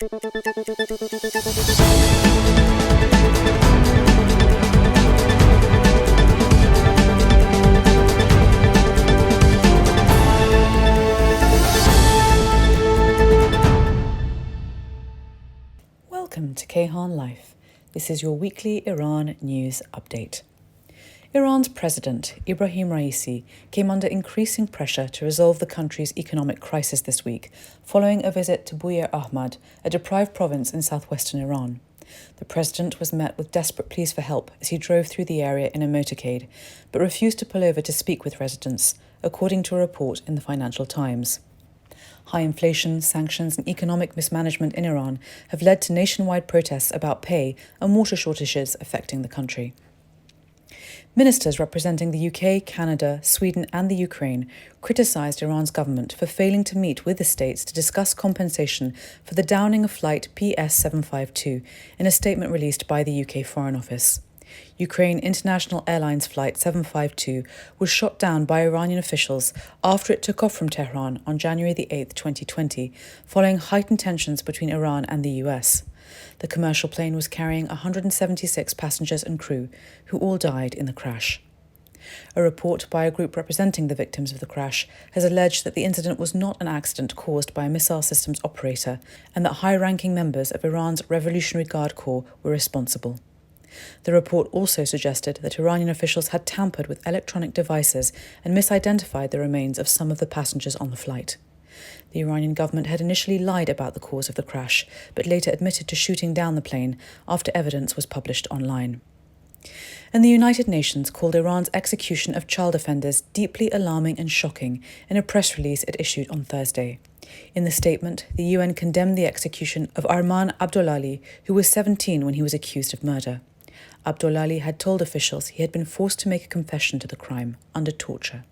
Welcome to Kayhan Life. This is your weekly Iran news update. Iran's president, Ibrahim Raisi, came under increasing pressure to resolve the country's economic crisis this week, following a visit to Buyar Ahmad, a deprived province in southwestern Iran. The president was met with desperate pleas for help as he drove through the area in a motorcade, but refused to pull over to speak with residents, according to a report in the Financial Times. High inflation, sanctions and economic mismanagement in Iran have led to nationwide protests about pay and water shortages affecting the country. Ministers representing the UK, Canada, Sweden and the Ukraine criticised Iran's government for failing to meet with the states to discuss compensation for the downing of flight PS752 in a statement released by the UK Foreign Office. Ukraine International Airlines Flight 752 was shot down by Iranian officials after it took off from Tehran on January 8, 2020, following heightened tensions between Iran and the US. The commercial plane was carrying 176 passengers and crew, who all died in the crash. A report by a group representing the victims of the crash has alleged that the incident was not an accident caused by a missile systems operator and that high-ranking members of Iran's Revolutionary Guard Corps were responsible. The report also suggested that Iranian officials had tampered with electronic devices and misidentified the remains of some of the passengers on the flight. The Iranian government had initially lied about the cause of the crash, but later admitted to shooting down the plane after evidence was published online. And the United Nations called Iran's execution of child offenders deeply alarming and shocking in a press release it issued on Thursday. In the statement, the UN condemned the execution of Arman Abdolali, who was 17 when he was accused of murder. Abdolali had told officials he had been forced to make a confession to the crime under torture.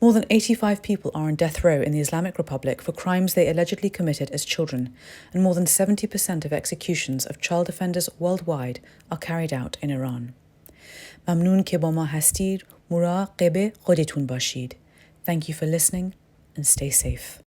More than 85 people are on death row in the Islamic Republic for crimes they allegedly committed as children, and more than 70% of executions of child offenders worldwide are carried out in Iran. ممنون که با ما هستید. مراقب خودتون باشید. Thank you for listening and stay safe.